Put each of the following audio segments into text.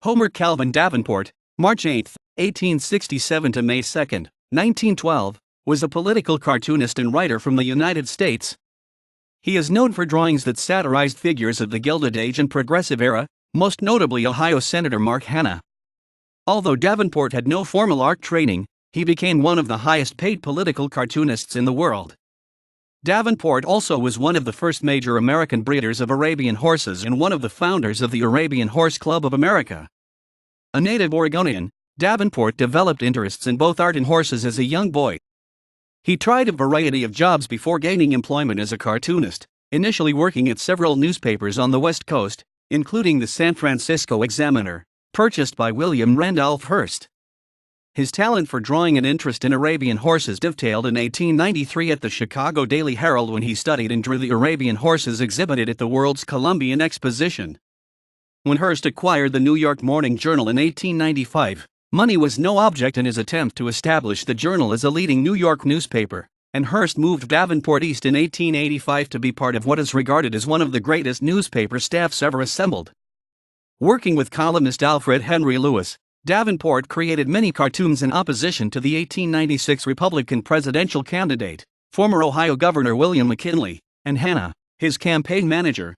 Homer Calvin Davenport, March 8, 1867 to May 2, 1912, was a political cartoonist and writer from the United States. He is known for drawings that satirized figures of the Gilded Age and Progressive Era, most notably Ohio Senator Mark Hanna. Although Davenport had no formal art training, he became one of the highest-paid political cartoonists in the world. Davenport also was one of the first major American breeders of Arabian horses and one of the founders of the Arabian Horse Club of America. A native Oregonian, Davenport developed interests in both art and horses as a young boy. He tried a variety of jobs before gaining employment as a cartoonist, initially working at several newspapers on the West Coast, including the San Francisco Examiner, purchased by William Randolph Hearst. His talent for drawing and interest in Arabian horses dovetailed in 1893 at the Chicago Daily Herald when he studied and drew the Arabian horses exhibited at the world's Columbian Exposition. When Hearst acquired the New York Morning Journal in 1895, money was no object in his attempt to establish the journal as a leading New York newspaper, and Hearst moved Davenport east in 1885 to be part of what is regarded as one of the greatest newspaper staffs ever assembled. Working with columnist Alfred Henry Lewis, Davenport created many cartoons in opposition to the 1896 Republican presidential candidate, former Ohio Governor William McKinley, and Hanna, his campaign manager.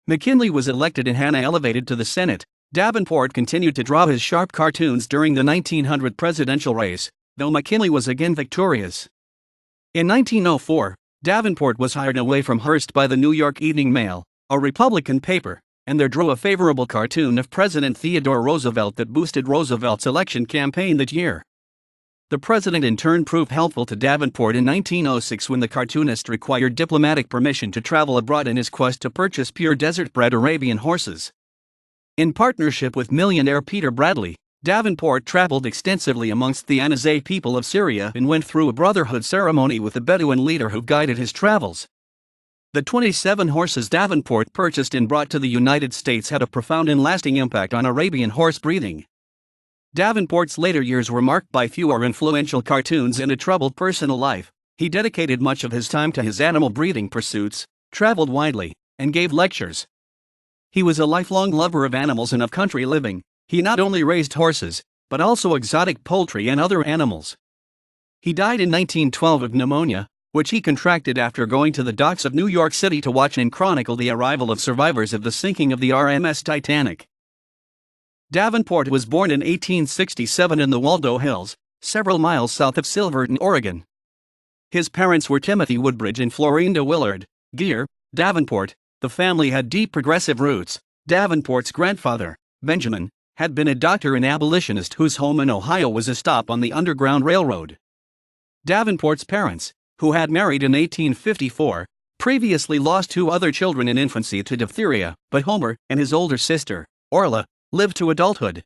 McKinley was elected and Hanna elevated to the Senate. Davenport continued to draw his sharp cartoons during the 1900 presidential race, though McKinley was again victorious. In 1904, Davenport was hired away from Hearst by the New York Evening Mail, a Republican paper, and there drew a favorable cartoon of President Theodore Roosevelt that boosted Roosevelt's election campaign that year. The president in turn proved helpful to Davenport in 1906 when the cartoonist required diplomatic permission to travel abroad in his quest to purchase pure desert-bred Arabian horses. In partnership with millionaire Peter Bradley, Davenport traveled extensively amongst the Anazay people of Syria and went through a brotherhood ceremony with the Bedouin leader who guided his travels. The 27 horses Davenport purchased and brought to the United States had a profound and lasting impact on Arabian horse breeding. Davenport's later years were marked by fewer influential cartoons and a troubled personal life. He dedicated much of his time to his animal breeding pursuits, traveled widely, and gave lectures. He was a lifelong lover of animals and of country living. He not only raised horses, but also exotic poultry and other animals. He died in 1912 of pneumonia, which he contracted after going to the docks of New York City to watch and chronicle the arrival of survivors of the sinking of the RMS Titanic. Davenport was born in 1867 in the Waldo Hills, several miles south of Silverton, Oregon. His parents were Timothy Woodbridge and Florinda Willard Gear Davenport. The family had deep progressive roots. Davenport's grandfather, Benjamin, had been a doctor and abolitionist whose home in Ohio was a stop on the Underground Railroad. Davenport's parents, who had married in 1854, previously lost two other children in infancy to diphtheria, but Homer and his older sister, Orla, lived to adulthood.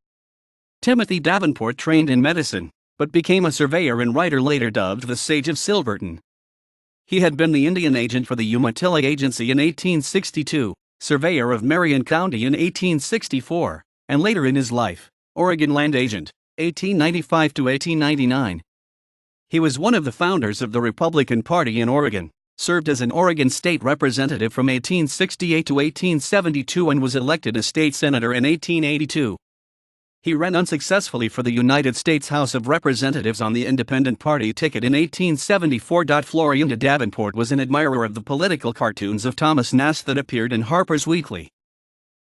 Timothy Davenport trained in medicine, but became a surveyor and writer later dubbed the Sage of Silverton. He had been the Indian agent for the Umatilla Agency in 1862, surveyor of Marion County in 1864, and later in his life, Oregon land agent, 1895 to 1899. He was one of the founders of the Republican Party in Oregon, served as an Oregon state representative from 1868 to 1872 and was elected a state senator in 1882. He ran unsuccessfully for the United States House of Representatives on the Independent Party ticket in 1874. Florinda Davenport was an admirer of the political cartoons of Thomas Nast that appeared in Harper's Weekly.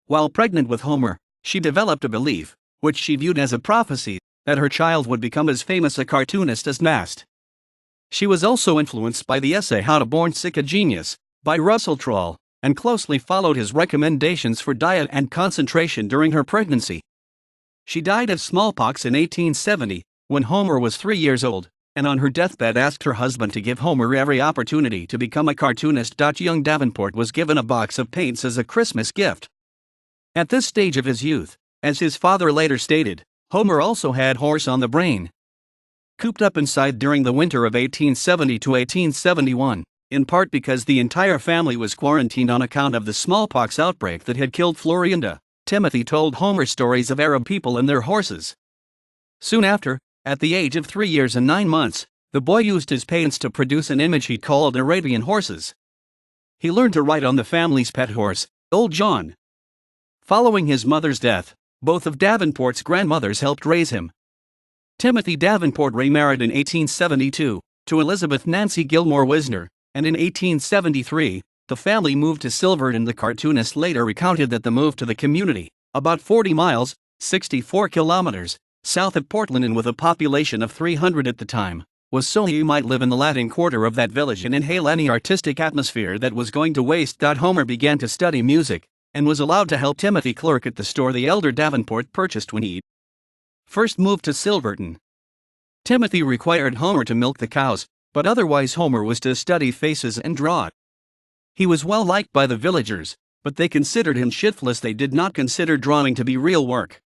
While pregnant with Homer, she developed a belief, which she viewed as a prophecy, that her child would become as famous a cartoonist as Nast. She was also influenced by the essay How to Born Sick a Genius, by Russell Troll, and closely followed his recommendations for diet and concentration during her pregnancy. She died of smallpox in 1870, when Homer was 3 years old, and on her deathbed asked her husband to give Homer every opportunity to become a cartoonist. Young Davenport was given a box of paints as a Christmas gift. At this stage of his youth, as his father later stated, Homer also had horse on the brain. Cooped up inside during the winter of 1870 to 1871, in part because the entire family was quarantined on account of the smallpox outbreak that had killed Florinda, Timothy told Homer stories of Arab people and their horses. Soon after, at the age of 3 years and 9 months, the boy used his paints to produce an image he called Arabian horses. He learned to ride on the family's pet horse, Old John. Following his mother's death, Both of Davenport's grandmothers helped raise him. Timothy Davenport remarried in 1872 to Elizabeth Nancy Gilmore Wisner, and in 1873, the family moved to Silverton. The cartoonist later recounted that the move to the community, about 40 miles, 64 kilometers, south of Portland and with a population of 300 at the time, was so he might live in the Latin Quarter of that village and inhale any artistic atmosphere that was going to waste. Homer began to study music, and was allowed to help Timothy clerk at the store the elder Davenport purchased when he first moved to Silverton. Timothy required Homer to milk the cows, but otherwise Homer was to study faces and draw. He was well liked by the villagers, but they considered him shiftless. They did not consider drawing to be real work.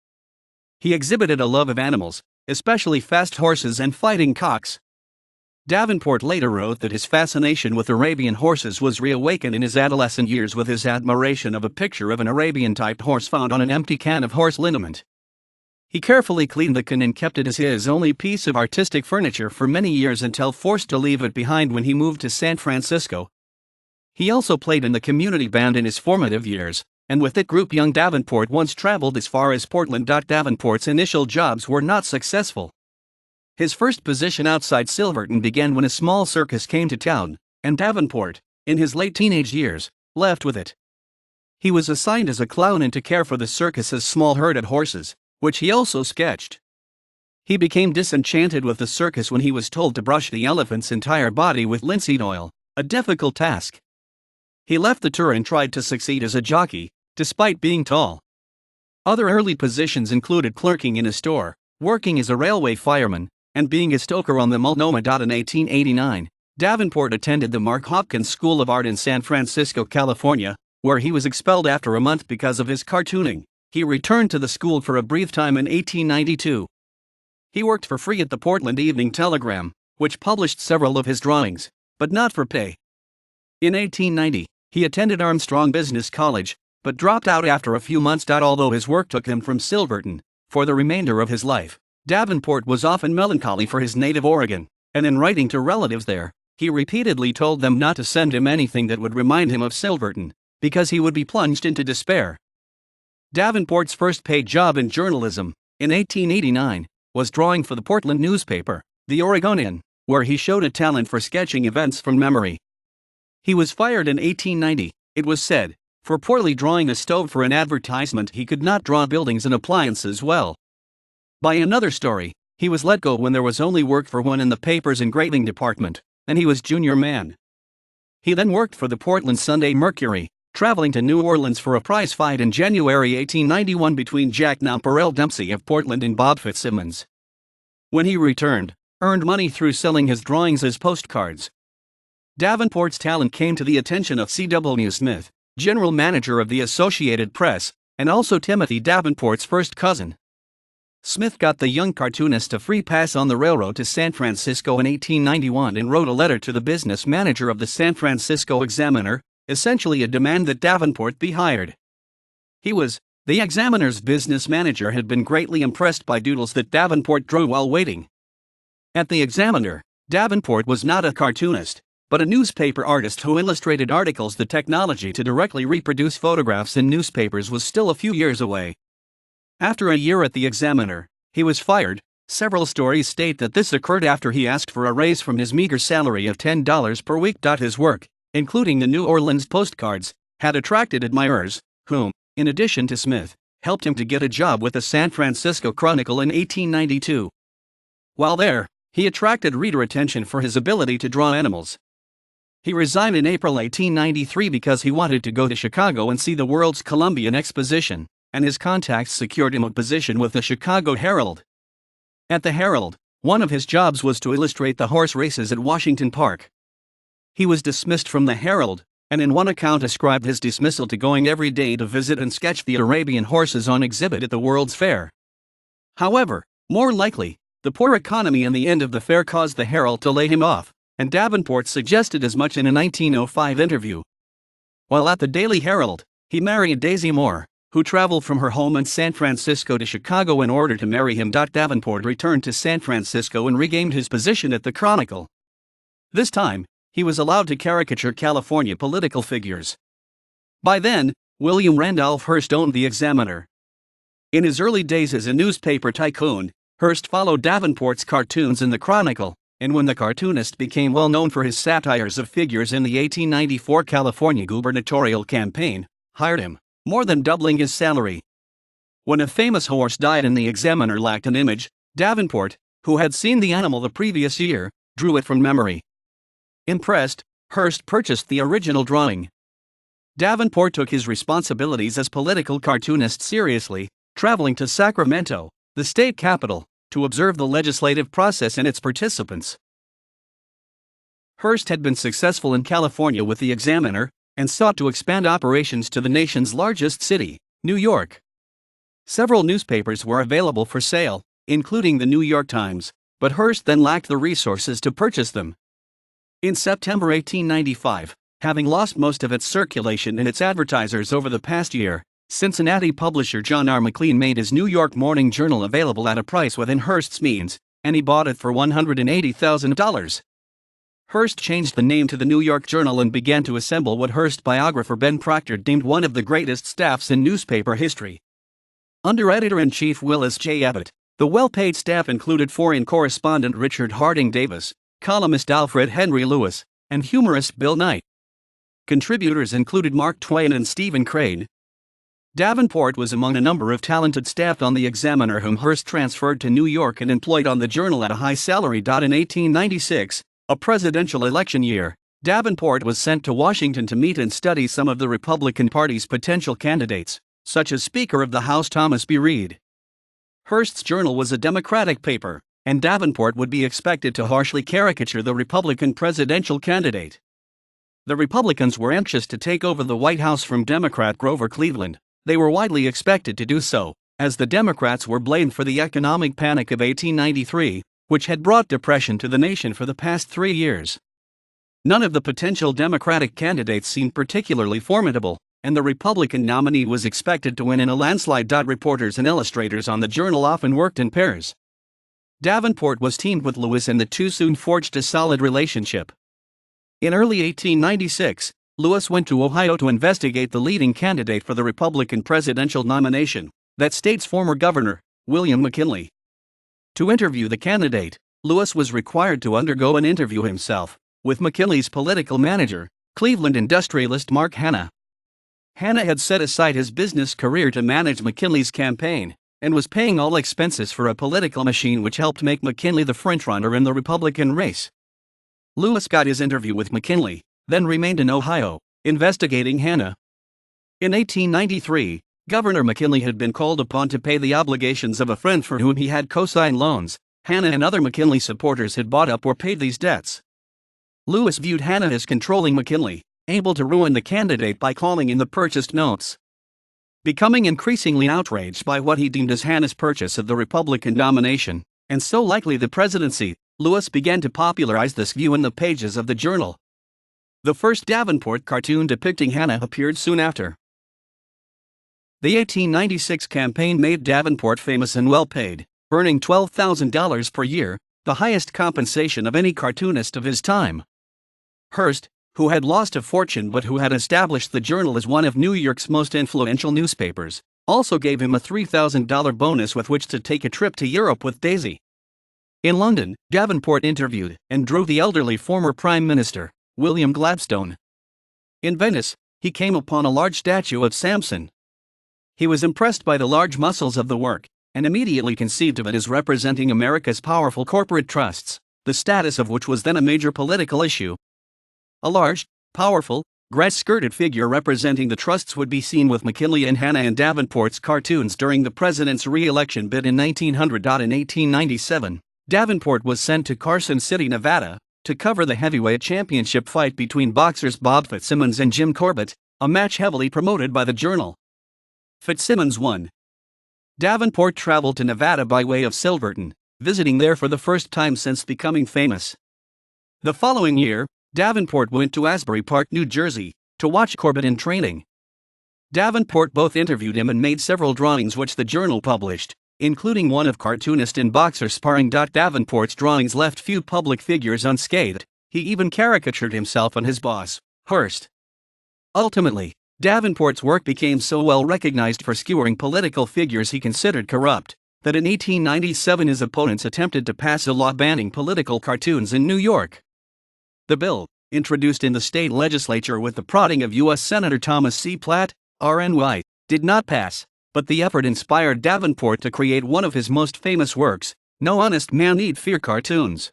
He exhibited a love of animals, especially fast horses and fighting cocks. Davenport later wrote that his fascination with Arabian horses was reawakened in his adolescent years with his admiration of a picture of an Arabian-typed horse found on an empty can of horse liniment. He carefully cleaned the can and kept it as his only piece of artistic furniture for many years until forced to leave it behind when he moved to San Francisco. He also played in the community band in his formative years, and with that group young Davenport once traveled as far as Portland. Davenport's initial jobs were not successful. His first position outside Silverton began when a small circus came to town, and Davenport, in his late teenage years, left with it. He was assigned as a clown and to care for the circus's small herd of horses, which he also sketched. He became disenchanted with the circus when he was told to brush the elephant's entire body with linseed oil, a difficult task. He left the tour and tried to succeed as a jockey, despite being tall. Other early positions included clerking in a store, working as a railway fireman, and being a stoker on the Multnomah. In 1889, Davenport attended the Mark Hopkins School of Art in San Francisco, California, where he was expelled after a month because of his cartooning. He returned to the school for a brief time in 1892. He worked for free at the Portland Evening Telegram, which published several of his drawings, but not for pay. In 1890, he attended Armstrong Business College, but dropped out after a few months. Although his work took him from Silverton for the remainder of his life, Davenport was often melancholy for his native Oregon, and in writing to relatives there, he repeatedly told them not to send him anything that would remind him of Silverton, because he would be plunged into despair. Davenport's first paid job in journalism, in 1889, was drawing for the Portland newspaper, the Oregonian, where he showed a talent for sketching events from memory. He was fired in 1890, it was said, for poorly drawing a stove for an advertisement. He could not draw buildings and appliances well. By another story, he was let go when there was only work for one in the paper's engraving department, and he was junior man. He then worked for the Portland Sunday Mercury, traveling to New Orleans for a prize fight in January 1891 between Jack Nonpareil Dempsey of Portland and Bob Fitzsimmons. When he returned, earned money through selling his drawings as postcards. Davenport's talent came to the attention of C.W. Smith, general manager of the Associated Press, and also Timothy Davenport's first cousin. Smith got the young cartoonist a free pass on the railroad to San Francisco in 1891 and wrote a letter to the business manager of the San Francisco Examiner, essentially a demand that Davenport be hired. The Examiner's business manager had been greatly impressed by doodles that Davenport drew while waiting. At the Examiner, Davenport was not a cartoonist, but a newspaper artist who illustrated articles. The technology to directly reproduce photographs in newspapers was still a few years away. After a year at the Examiner, he was fired. Several stories state that this occurred after he asked for a raise from his meager salary of $10 per week. His work, including the New Orleans postcards, had attracted admirers, whom, in addition to Smith, helped him to get a job with the San Francisco Chronicle in 1892. While there, he attracted reader attention for his ability to draw animals. He resigned in April 1893 because he wanted to go to Chicago and see the world's Columbian Exposition, and his contacts secured him a position with the Chicago Herald. At the Herald, one of his jobs was to illustrate the horse races at Washington Park. He was dismissed from the Herald, and in one account ascribed his dismissal to going every day to visit and sketch the Arabian horses on exhibit at the World's Fair. However, more likely, the poor economy and the end of the fair caused the Herald to lay him off, and Davenport suggested as much in a 1905 interview. While at the Daily Herald, he married Daisy Moore, who traveled from her home in San Francisco to Chicago in order to marry him. Davenport returned to San Francisco and regained his position at the Chronicle. This time, he was allowed to caricature California political figures. By then, William Randolph Hearst owned the Examiner. In his early days as a newspaper tycoon, Hearst followed Davenport's cartoons in the Chronicle, and when the cartoonist became well known for his satires of figures in the 1894 California gubernatorial campaign, hired him, more than doubling his salary. When a famous horse died and the Examiner lacked an image, Davenport, who had seen the animal the previous year, drew it from memory. Impressed, Hearst purchased the original drawing. Davenport took his responsibilities as political cartoonist seriously, traveling to Sacramento, the state capital, to observe the legislative process and its participants. Hearst had been successful in California with the Examiner, and sought to expand operations to the nation's largest city, New York. Several newspapers were available for sale, including the New York Times, but Hearst then lacked the resources to purchase them. In September 1895, having lost most of its circulation and its advertisers over the past year, Cincinnati publisher John R. McLean made his New York Morning Journal available at a price within Hearst's means, and he bought it for $180,000. Hearst changed the name to the New York Journal and began to assemble what Hearst biographer Ben Proctor deemed one of the greatest staffs in newspaper history. Under editor-in-chief Willis J. Abbott, the well-paid staff included foreign correspondent Richard Harding Davis, columnist Alfred Henry Lewis, and humorist Bill Knight. Contributors included Mark Twain and Stephen Crane. Davenport was among a number of talented staff on the Examiner whom Hearst transferred to New York and employed on the Journal at a high salary. In 1896, a presidential election year, Davenport was sent to Washington to meet and study some of the Republican Party's potential candidates, such as Speaker of the House Thomas B. Reed. Hearst's Journal was a Democratic paper, and Davenport would be expected to harshly caricature the Republican presidential candidate. The Republicans were anxious to take over the White House from Democrat Grover Cleveland. They were widely expected to do so, as the Democrats were blamed for the economic panic of 1893, which had brought depression to the nation for the past 3 years. None of the potential Democratic candidates seemed particularly formidable, and the Republican nominee was expected to win in a landslide. Reporters and illustrators on the Journal often worked in pairs. Davenport was teamed with Lewis, and the two soon forged a solid relationship. In early 1896, Lewis went to Ohio to investigate the leading candidate for the Republican presidential nomination, that state's former governor, William McKinley. To interview the candidate, Lewis was required to undergo an interview himself, with McKinley's political manager, Cleveland industrialist Mark Hanna. Hanna had set aside his business career to manage McKinley's campaign, and was paying all expenses for a political machine which helped make McKinley the frontrunner in the Republican race. Lewis got his interview with McKinley, then remained in Ohio, investigating Hanna. In 1893, Governor McKinley had been called upon to pay the obligations of a friend for whom he had co-signed loans. Hanna and other McKinley supporters had bought up or paid these debts. Lewis viewed Hanna as controlling McKinley, able to ruin the candidate by calling in the purchased notes. Becoming increasingly outraged by what he deemed as Hanna's purchase of the Republican nomination, and so likely the presidency, Lewis began to popularize this view in the pages of the Journal. The first Davenport cartoon depicting Hanna appeared soon after. The 1896 campaign made Davenport famous and well-paid, earning $12,000 per year, the highest compensation of any cartoonist of his time. Hearst, who had lost a fortune but who had established the Journal as one of New York's most influential newspapers, also gave him a $3,000 bonus with which to take a trip to Europe with Daisy. In London, Davenport interviewed and drove the elderly former Prime Minister, William Gladstone. In Venice, he came upon a large statue of Samson. He was impressed by the large muscles of the work, and immediately conceived of it as representing America's powerful corporate trusts, the status of which was then a major political issue. A large, powerful, grass-skirted figure representing the trusts would be seen with McKinley and Hanna in Davenport's cartoons during the president's re-election bid in 1900. In 1897, Davenport was sent to Carson City, Nevada, to cover the heavyweight championship fight between boxers Bob Fitzsimmons and Jim Corbett, a match heavily promoted by the Journal. Fitzsimmons won. Davenport traveled to Nevada by way of Silverton, visiting there for the first time since becoming famous. The following year, Davenport went to Asbury Park, New Jersey, to watch Corbett in training. Davenport both interviewed him and made several drawings which the Journal published, including one of cartoonist and boxer sparring. Davenport's drawings left few public figures unscathed. He even caricatured himself and his boss, Hearst. Ultimately, Davenport's work became so well recognized for skewering political figures he considered corrupt, that in 1897 his opponents attempted to pass a law banning political cartoons in New York. The bill, introduced in the state legislature with the prodding of U.S. Senator Thomas C. Platt, RNY, did not pass, but the effort inspired Davenport to create one of his most famous works, No Honest Man Need Fear Cartoons.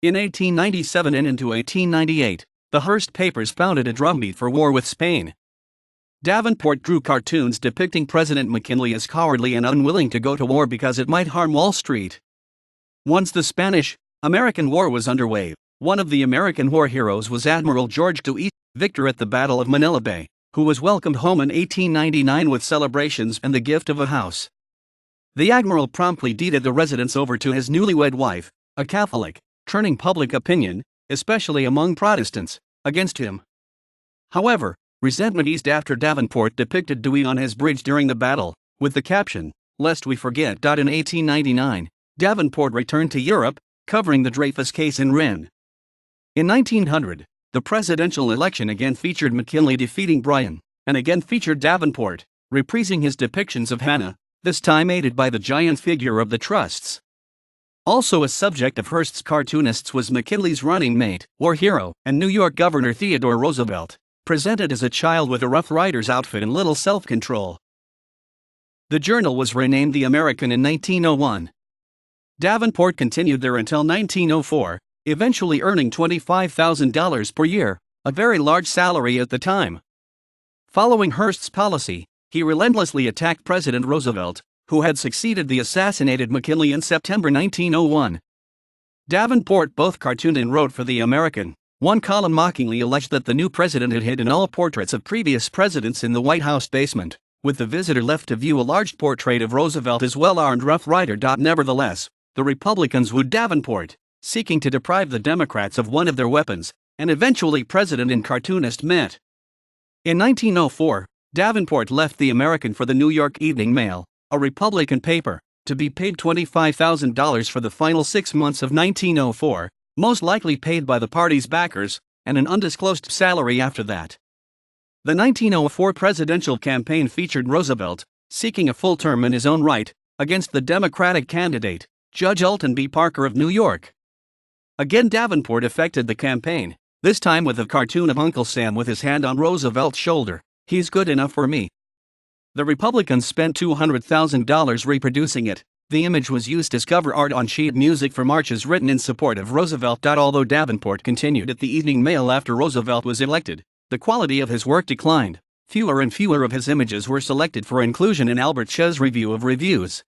In 1897 and into 1898, the Hearst papers founded a drumbeat for war with Spain. Davenport drew cartoons depicting President McKinley as cowardly and unwilling to go to war because it might harm Wall Street. Once the Spanish-American War was underway, one of the American war heroes was Admiral George Dewey, victor at the Battle of Manila Bay, who was welcomed home in 1899 with celebrations and the gift of a house. The admiral promptly deeded the residence over to his newlywed wife, a Catholic, turning public opinion, especially among Protestants, against him. However, resentment eased after Davenport depicted Dewey on his bridge during the battle, with the caption, "Lest we forget." In 1899, Davenport returned to Europe, covering the Dreyfus case in Rennes. In 1900, the presidential election again featured McKinley defeating Bryan, and again featured Davenport, reprising his depictions of Hanna, this time aided by the giant figure of the trusts. Also a subject of Hearst's cartoonists was McKinley's running mate, war hero, and New York Governor Theodore Roosevelt, presented as a child with a Rough Rider's outfit and little self-control. The journal was renamed The American in 1901. Davenport continued there until 1904, eventually earning $25,000 per year, a very large salary at the time. Following Hearst's policy, he relentlessly attacked President Roosevelt, who had succeeded the assassinated McKinley in September 1901. Davenport both cartooned and wrote for The American. One column mockingly alleged that the new president had hidden all portraits of previous presidents in the White House basement, with the visitor left to view a large portrait of Roosevelt as well-armed Rough Rider. Nevertheless, the Republicans wooed Davenport, seeking to deprive the Democrats of one of their weapons, and eventually President and cartoonist met. In 1904, Davenport left The American for the New York Evening Mail, a Republican paper, to be paid $25,000 for the final 6 months of 1904, most likely paid by the party's backers, and an undisclosed salary after that. The 1904 presidential campaign featured Roosevelt, seeking a full term in his own right, against the Democratic candidate, Judge Alton B. Parker of New York. Again Davenport affected the campaign, this time with a cartoon of Uncle Sam with his hand on Roosevelt's shoulder, "He's good enough for me." The Republicans spent $200,000 reproducing it. The image was used as cover art on sheet music for marches written in support of Roosevelt. Although Davenport continued at the Evening Mail after Roosevelt was elected, the quality of his work declined. Fewer and fewer of his images were selected for inclusion in Albert Sheh's Review of Reviews.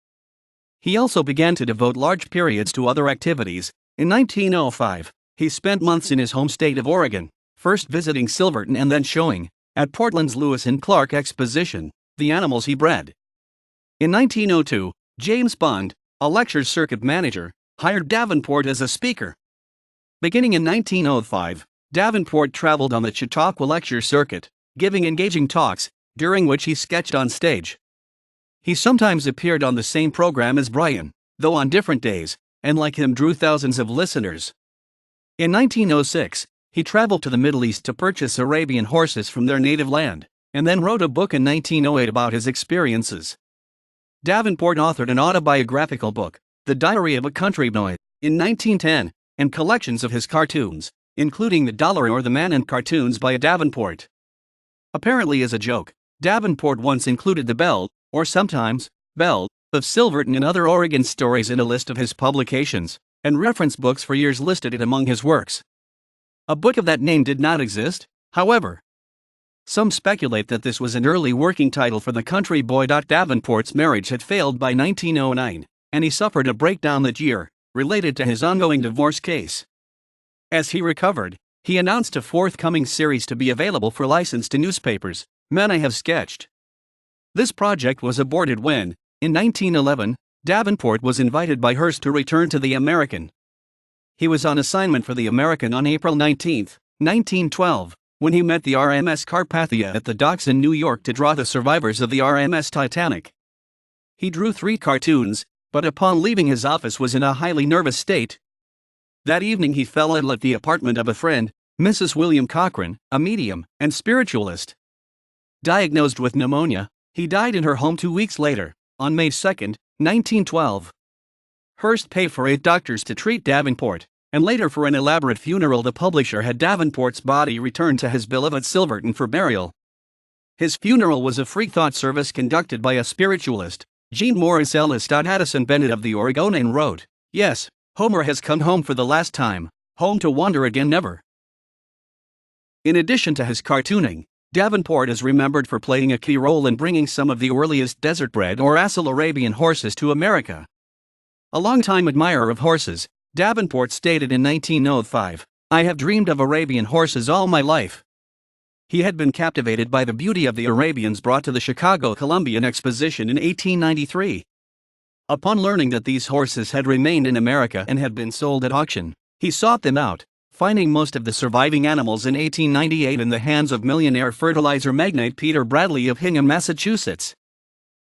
He also began to devote large periods to other activities. In 1905, he spent months in his home state of Oregon, first visiting Silverton and then showing, at Portland's Lewis and Clark Exposition, the animals he bred. In 1902, James Bond, a lecture circuit manager, hired Davenport as a speaker. Beginning in 1905, Davenport traveled on the Chautauqua lecture circuit, giving engaging talks, during which he sketched on stage. He sometimes appeared on the same program as Bryan, though on different days, and like him drew thousands of listeners. In 1906, he traveled to the Middle East to purchase Arabian horses from their native land, and then wrote a book in 1908 about his experiences. Davenport authored an autobiographical book, The Diary of a Country Boy, in 1910, and collections of his cartoons, including The Dollar or The Man and Cartoons by Davenport. Apparently as a joke, Davenport once included the Belle, or sometimes, Belle, of Silverton and other Oregon stories in a list of his publications, and reference books for years listed it among his works. A book of that name did not exist, however. Some speculate that this was an early working title for the country boy. Davenport's marriage had failed by 1909, and he suffered a breakdown that year, related to his ongoing divorce case. As he recovered, he announced a forthcoming series to be available for license to newspapers, Men I Have Sketched. This project was aborted when, in 1911, Davenport was invited by Hearst to return to The American. He was on assignment for The American on April 19, 1912, when he met the RMS Carpathia at the docks in New York to draw the survivors of the RMS Titanic. He drew 3 cartoons, but upon leaving his office was in a highly nervous state. That evening he fell ill at the apartment of a friend, Mrs. William Cochran, a medium and spiritualist. Diagnosed with pneumonia, he died in her home 2 weeks later, on May 2, 1912. Hearst paid for 8 doctors to treat Davenport, and later for an elaborate funeral the publisher had Davenport's body returned to his beloved Silverton for burial. His funeral was a free-thought service conducted by a spiritualist. Jean Morris Ellis. Addison Bennett of the Oregonian wrote, "Yes, Homer has come home for the last time, home to wander again never." In addition to his cartooning, Davenport is remembered for playing a key role in bringing some of the earliest desert-bred or assil Arabian horses to America. A longtime admirer of horses, Davenport stated in 1905, "I have dreamed of Arabian horses all my life." He had been captivated by the beauty of the Arabians brought to the Chicago Columbian Exposition in 1893. Upon learning that these horses had remained in America and had been sold at auction, he sought them out, finding most of the surviving animals in 1898 in the hands of millionaire fertilizer magnate Peter Bradley of Hingham, Massachusetts.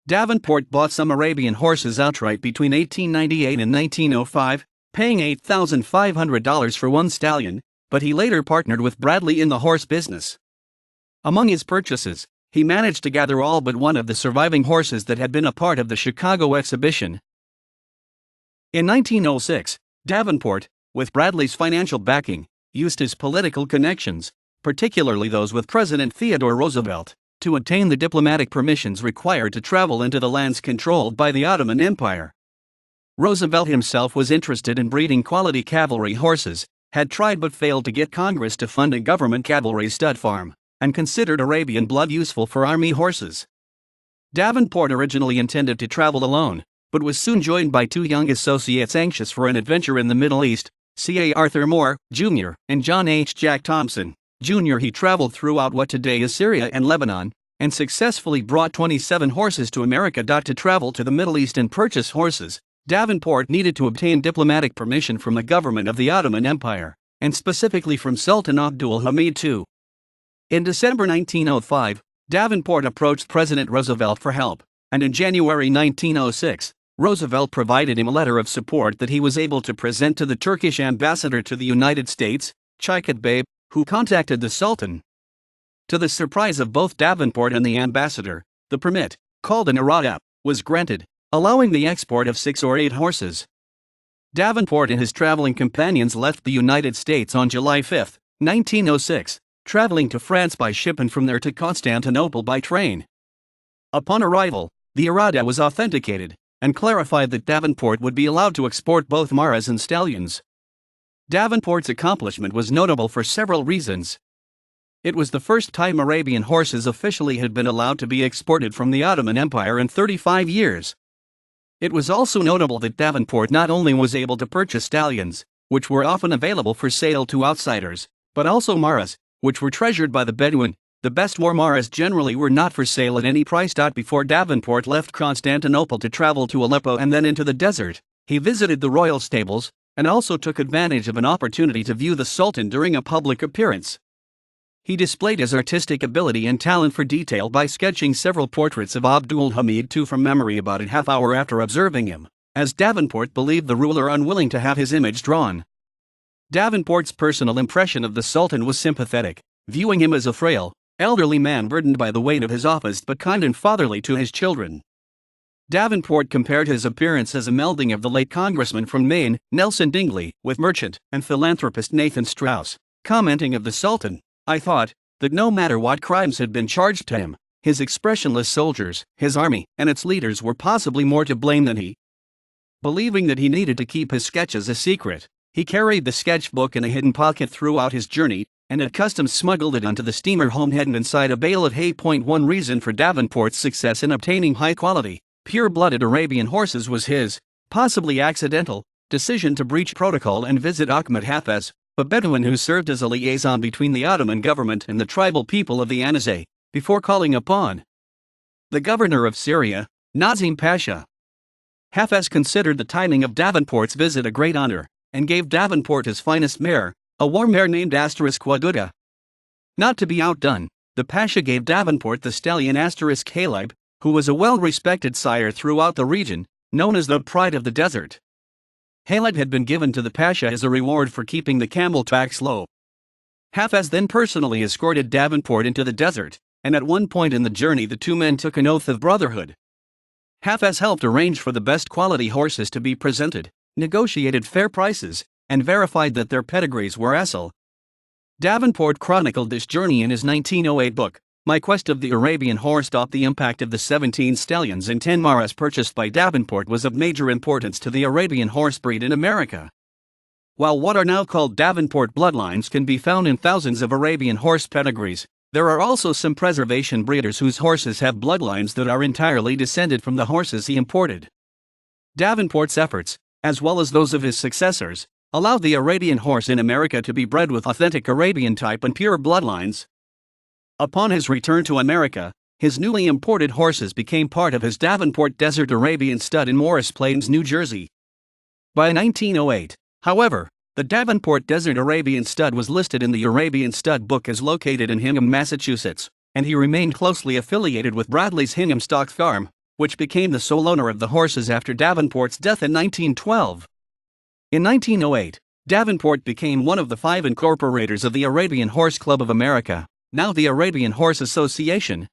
Davenport bought some Arabian horses outright between 1898 and 1905, paying $8,500 for one stallion, but he later partnered with Bradley in the horse business. Among his purchases, he managed to gather all but one of the surviving horses that had been a part of the Chicago Exhibition. In 1906, Davenport, with Bradley's financial backing, used his political connections, particularly those with President Theodore Roosevelt, to obtain the diplomatic permissions required to travel into the lands controlled by the Ottoman Empire. Roosevelt himself was interested in breeding quality cavalry horses, had tried but failed to get Congress to fund a government cavalry stud farm, and considered Arabian blood useful for army horses. Davenport originally intended to travel alone, but was soon joined by 2 young associates anxious for an adventure in the Middle East, C.A. Arthur Moore, Jr., and John H. Jack Thompson, Jr. He traveled throughout what today is Syria and Lebanon, and successfully brought 27 horses to America. To travel to the Middle East and purchase horses, Davenport needed to obtain diplomatic permission from the government of the Ottoman Empire, and specifically from Sultan Abdul Hamid II. In December 1905, Davenport approached President Roosevelt for help, and in January 1906, Roosevelt provided him a letter of support that he was able to present to the Turkish ambassador to the United States, Şevket Bey, who contacted the Sultan. To the surprise of both Davenport and the ambassador, the permit, called an irada, was granted, allowing the export of 6 or 8 horses. Davenport and his traveling companions left the United States on July 5, 1906, traveling to France by ship and from there to Constantinople by train. Upon arrival, the irada was authenticated, and clarified that Davenport would be allowed to export both maras and stallions. Davenport's accomplishment was notable for several reasons. It was the first time Arabian horses officially had been allowed to be exported from the Ottoman Empire in 35 years. It was also notable that Davenport not only was able to purchase stallions, which were often available for sale to outsiders, but also maras, which were treasured by the Bedouin. The best war maras generally were not for sale at any price. Before Davenport left Constantinople to travel to Aleppo and then into the desert, he visited the royal stables, and also took advantage of an opportunity to view the Sultan during a public appearance. He displayed his artistic ability and talent for detail by sketching several portraits of Abdul Hamid II from memory about a half hour after observing him, as Davenport believed the ruler unwilling to have his image drawn. Davenport's personal impression of the Sultan was sympathetic, viewing him as a frail, elderly man burdened by the weight of his office but kind and fatherly to his children. Davenport compared his appearance as a melding of the late congressman from Maine, Nelson Dingley, with merchant and philanthropist Nathan Strauss, commenting of the Sultan, "I thought that no matter what crimes had been charged to him, his expressionless soldiers, his army, and its leaders were possibly more to blame than he." Believing that he needed to keep his sketches a secret, he carried the sketchbook in a hidden pocket throughout his journey, and at customs smuggled it onto the steamer home hidden inside a bale of hay. One reason for Davenport's success in obtaining high-quality, pure-blooded Arabian horses was his, possibly accidental, decision to breach protocol and visit Ahmed Hafez, a Bedouin who served as a liaison between the Ottoman government and the tribal people of the Anazay, before calling upon the governor of Syria, Nazim Pasha. Hafez considered the timing of Davenport's visit a great honor, and gave Davenport his finest mare, a war mare named Waduda. Not to be outdone, the Pasha gave Davenport the stallion Halib, who was a well-respected sire throughout the region, known as the Pride of the Desert. Halib had been given to the Pasha as a reward for keeping the camel tracks low. Hafez then personally escorted Davenport into the desert, and at one point in the journey the two men took an oath of brotherhood. Hafez helped arrange for the best quality horses to be presented, negotiated fair prices, and verified that their pedigrees were asl. Davenport chronicled this journey in his 1908 book, My Quest of the Arabian Horse. The impact of the 17 stallions and 10 mares purchased by Davenport was of major importance to the Arabian horse breed in America. While what are now called Davenport bloodlines can be found in thousands of Arabian horse pedigrees, there are also some preservation breeders whose horses have bloodlines that are entirely descended from the horses he imported. Davenport's efforts, as well as those of his successors, allowed the Arabian horse in America to be bred with authentic Arabian type and pure bloodlines. Upon his return to America, his newly imported horses became part of his Davenport Desert Arabian stud in Morris Plains, New Jersey. By 1908, however, the Davenport Desert Arabian stud was listed in the Arabian Stud Book as located in Hingham, Massachusetts, and he remained closely affiliated with Bradley's Hingham Stock Farm, which became the sole owner of the horses after Davenport's death in 1912. In 1908, Davenport became one of the 5 incorporators of the Arabian Horse Club of America, now the Arabian Horse Association.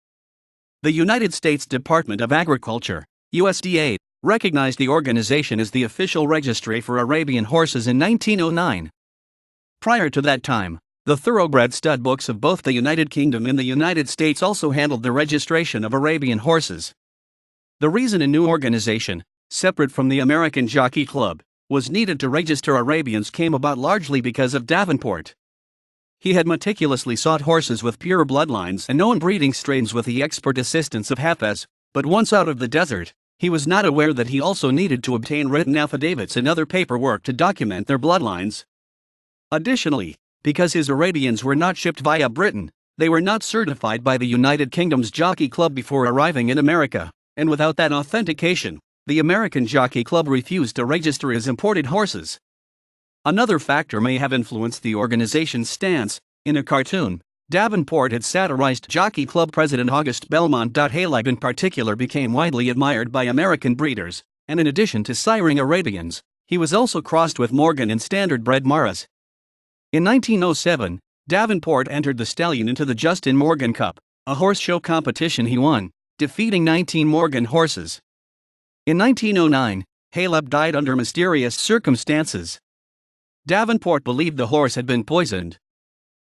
The United States Department of Agriculture, USDA, recognized the organization as the official registry for Arabian horses in 1909. Prior to that time, the thoroughbred stud books of both the United Kingdom and the United States also handled the registration of Arabian horses. The reason a new organization, separate from the American Jockey Club, was needed to register Arabians came about largely because of Davenport. He had meticulously sought horses with pure bloodlines and known breeding strains with the expert assistance of Hafez, but once out of the desert, he was not aware that he also needed to obtain written affidavits and other paperwork to document their bloodlines. Additionally, because his Arabians were not shipped via Britain, they were not certified by the United Kingdom's Jockey Club before arriving in America, and without that authentication, the American Jockey Club refused to register his imported horses. Another factor may have influenced the organization's stance. In a cartoon, Davenport had satirized Jockey Club president August Belmont. Halab in particular became widely admired by American breeders, and in addition to siring Arabians, he was also crossed with Morgan and standard-bred mares. In 1907, Davenport entered the stallion into the Justin Morgan Cup, a horse show competition he won, defeating 19 Morgan horses. In 1909, Halab died under mysterious circumstances. Davenport believed the horse had been poisoned.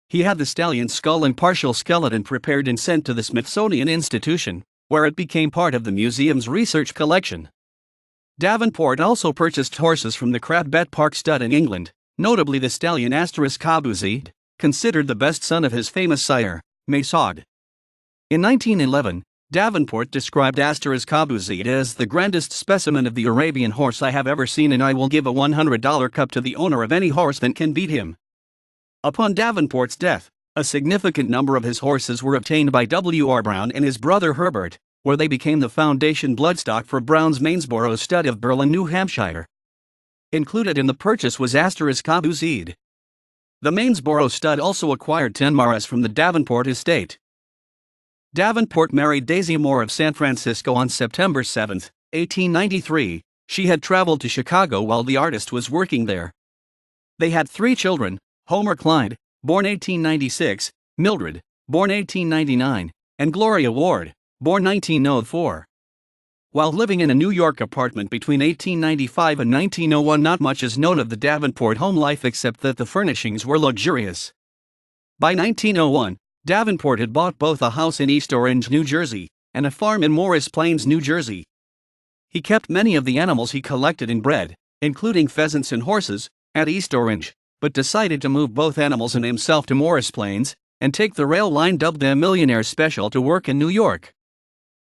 He had the stallion's skull and partial skeleton prepared and sent to the Smithsonian Institution, where it became part of the museum's research collection. Davenport also purchased horses from the Crabbet Park stud in England, notably the stallion *Kabuzid, considered the best son of his famous sire, Maysad. In 1911, Davenport described *Kabuzid as the grandest specimen of the Arabian horse I have ever seen, and I will give a $100 cup to the owner of any horse that can beat him. Upon Davenport's death, a significant number of his horses were obtained by W.R. Brown and his brother Herbert, where they became the foundation bloodstock for Brown's Mainsboro stud of Berlin, New Hampshire. Included in the purchase was *Kabuzid. The Mainsboro stud also acquired 10 mares from the Davenport estate. Davenport married Daisy Moore of San Francisco on September 7, 1893. She had traveled to Chicago while the artist was working there. They had 3 children, Homer Clyde, born 1896, Mildred, born 1899, and Gloria Ward, born 1904. While living in a New York apartment between 1895 and 1901, not much is known of the Davenport home life except that the furnishings were luxurious. By 1901, Davenport had bought both a house in East Orange, New Jersey, and a farm in Morris Plains, New Jersey. He kept many of the animals he collected and bred, including pheasants and horses, at East Orange, but decided to move both animals and himself to Morris Plains, and take the rail line dubbed the Millionaire Special to work in New York.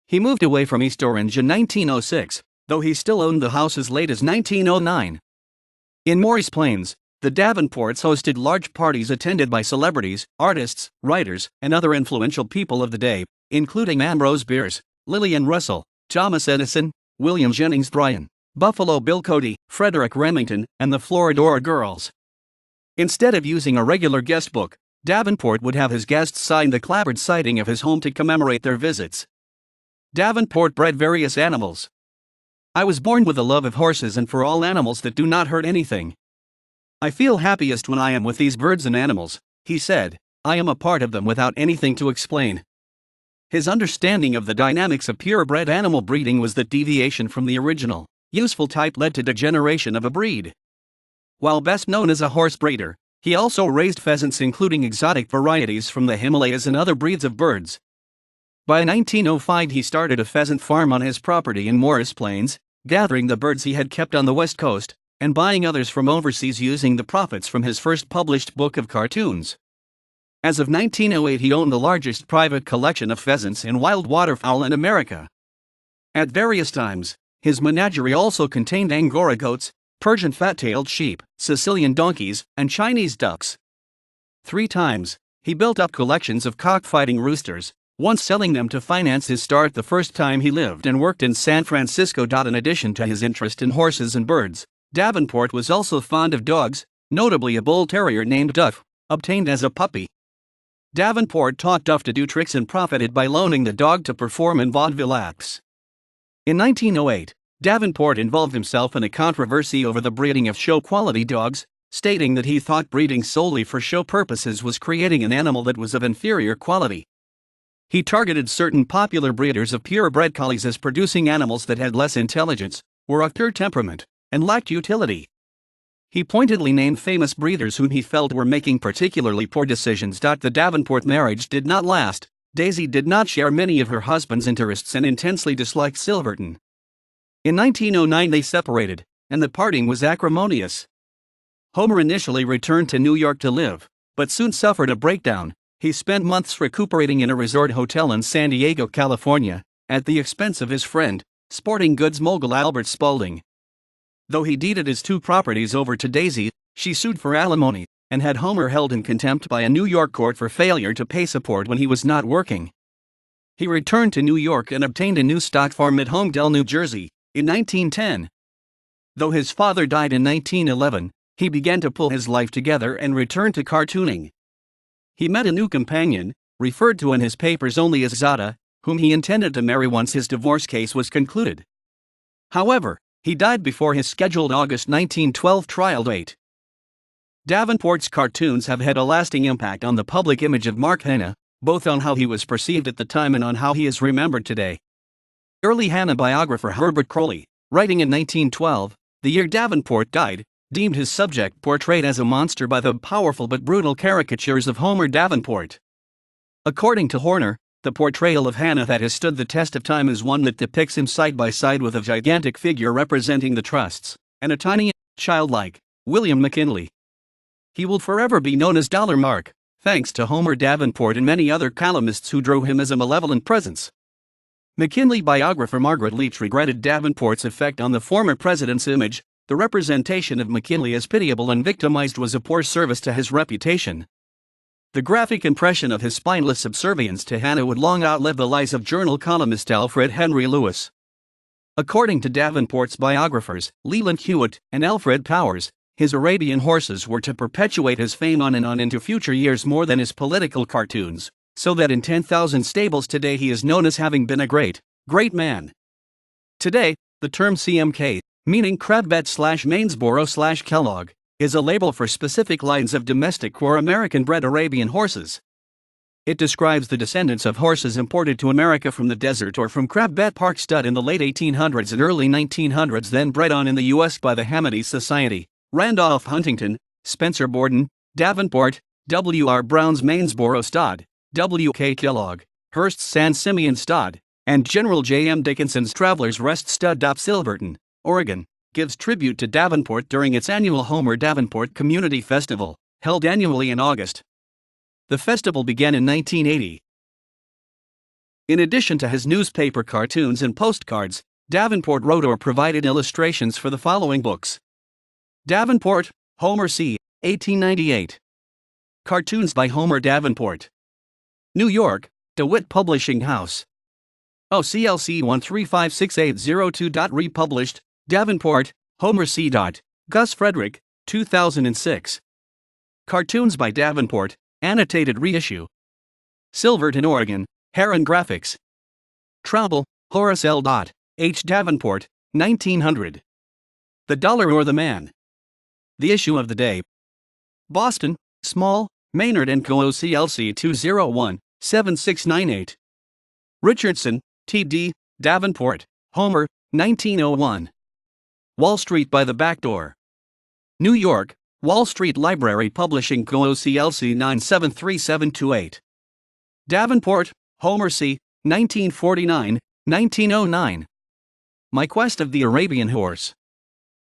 He moved away from East Orange in 1906, though he still owned the house as late as 1909. In Morris Plains, the Davenports hosted large parties attended by celebrities, artists, writers, and other influential people of the day, including Ambrose Bierce, Lillian Russell, Thomas Edison, William Jennings Bryan, Buffalo Bill Cody, Frederick Remington, and the Floridora Girls. Instead of using a regular guest book, Davenport would have his guests sign the clapboard siding of his home to commemorate their visits. Davenport bred various animals. I was born with a love of horses and for all animals that do not hurt anything. I feel happiest when I am with these birds and animals, he said. I am a part of them without anything to explain. His understanding of the dynamics of purebred animal breeding was that deviation from the original, useful type led to degeneration of a breed. While best known as a horse breeder, he also raised pheasants, including exotic varieties from the Himalayas and other breeds of birds. By 1905 he started a pheasant farm on his property in Morris Plains, gathering the birds he had kept on the West Coast, and buying others from overseas using the profits from his first published book of cartoons. As of 1908 he owned the largest private collection of pheasants and wild waterfowl in America. At various times, his menagerie also contained Angora goats, Persian fat-tailed sheep, Sicilian donkeys, and Chinese ducks. 3 times, he built up collections of cockfighting roosters, once selling them to finance his start the first time he lived and worked in San Francisco. In addition to his interest in horses and birds, Davenport was also fond of dogs, notably a bull terrier named Duff, obtained as a puppy. Davenport taught Duff to do tricks and profited by loaning the dog to perform in vaudeville acts. In 1908, Davenport involved himself in a controversy over the breeding of show-quality dogs, stating that he thought breeding solely for show purposes was creating an animal that was of inferior quality. He targeted certain popular breeders of purebred collies as producing animals that had less intelligence, were of pure temperament, and lacked utility. He pointedly named famous breeders whom he felt were making particularly poor decisions. The Davenport marriage did not last. Daisy did not share many of her husband's interests and intensely disliked Silverton. In 1909 they separated, and the parting was acrimonious. Homer initially returned to New York to live, but soon suffered a breakdown. He spent months recuperating in a resort hotel in San Diego, California, at the expense of his friend, sporting goods mogul Albert Spaulding. Though he deeded his 2 properties over to Daisy, she sued for alimony, and had Homer held in contempt by a New York court for failure to pay support when he was not working. He returned to New York and obtained a new stock farm at Homedale, New Jersey, in 1910. Though his father died in 1911, he began to pull his life together and returned to cartooning. He met a new companion, referred to in his papers only as Zada, whom he intended to marry once his divorce case was concluded. However, he died before his scheduled August 1912 trial date. Davenport's cartoons have had a lasting impact on the public image of Mark Hanna, both on how he was perceived at the time and on how he is remembered today. Early Hanna biographer Herbert Croly, writing in 1912, the year Davenport died, deemed his subject portrayed as a monster by the powerful but brutal caricatures of Homer Davenport. According to Horner, the portrayal of Hanna that has stood the test of time is one that depicts him side by side with a gigantic figure representing the trusts, and a tiny, childlike, William McKinley. He will forever be known as Dollar Mark, thanks to Homer Davenport and many other columnists who drew him as a malevolent presence. McKinley biographer Margaret Leach regretted Davenport's effect on the former president's image. The representation of McKinley as pitiable and victimized was a poor service to his reputation. The graphic impression of his spineless subservience to Hanna would long outlive the lies of journal columnist Alfred Henry Lewis. According to Davenport's biographers, Leland Hewitt and Alfred Powers, his Arabian horses were to perpetuate his fame on and on into future years more than his political cartoons, so that in 10,000 stables today he is known as having been a great man. Today, the term CMK, meaning Crabbet/Mainsboro/Kellogg, is a label for specific lines of domestic or American-bred Arabian horses. It describes the descendants of horses imported to America from the desert or from Crabbet Park stud in the late 1800s and early 1900s, then bred on in the U.S. by the Hamady Society, Randolph Huntington, Spencer Borden, Davenport, W.R. Brown's Mainsboro stud, W.K. Kellogg, Hearst's San Simeon stud, and General J.M. Dickinson's Traveler's Rest stud. Silverton, Oregon, gives tribute to Davenport during its annual Homer Davenport Community Festival, held annually in August. The festival began in 1980. In addition to his newspaper cartoons and postcards, Davenport wrote or provided illustrations for the following books: Davenport, Homer C., 1898. Cartoons by Homer Davenport. New York, DeWitt Publishing House. OCLC 1356802. Republished, Davenport, Homer C. Gus Frederick, 2006. Cartoons by Davenport, annotated reissue. Silverton, Oregon, Heron Graphics. Traubel, Horace L. H. Davenport, 1900. The Dollar or the Man. The Issue of the Day. Boston, Small, Maynard & Co. OCLC 201-7698. Richardson, T.D., Davenport, Homer, 1901. Wall Street by the Back Door. New York, Wall Street Library Publishing Co. OCLC 973728. Davenport, Homer C., 1949, 1909. My Quest of the Arabian Horse.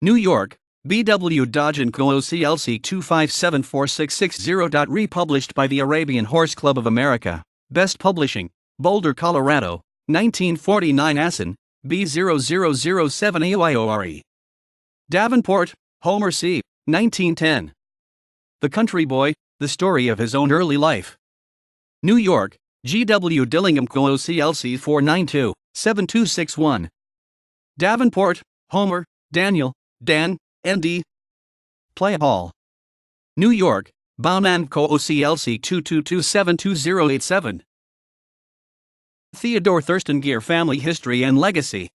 New York, B.W. Dodge & Co. OCLC 2574660. Republished by the Arabian Horse Club of America, Best Publishing, Boulder, Colorado, 1949. Assen, B0007 AYORE. Davenport, Homer C., 1910. The Country Boy, The Story of His Own Early Life. New York, G.W. Dillingham Co. OCLC 492-7261. Davenport, Homer, Daniel, Dan, N.D. Play Hall. New York, Bauman Co. OCLC 222-72087. Theodore Thurston Gear Family History and Legacy.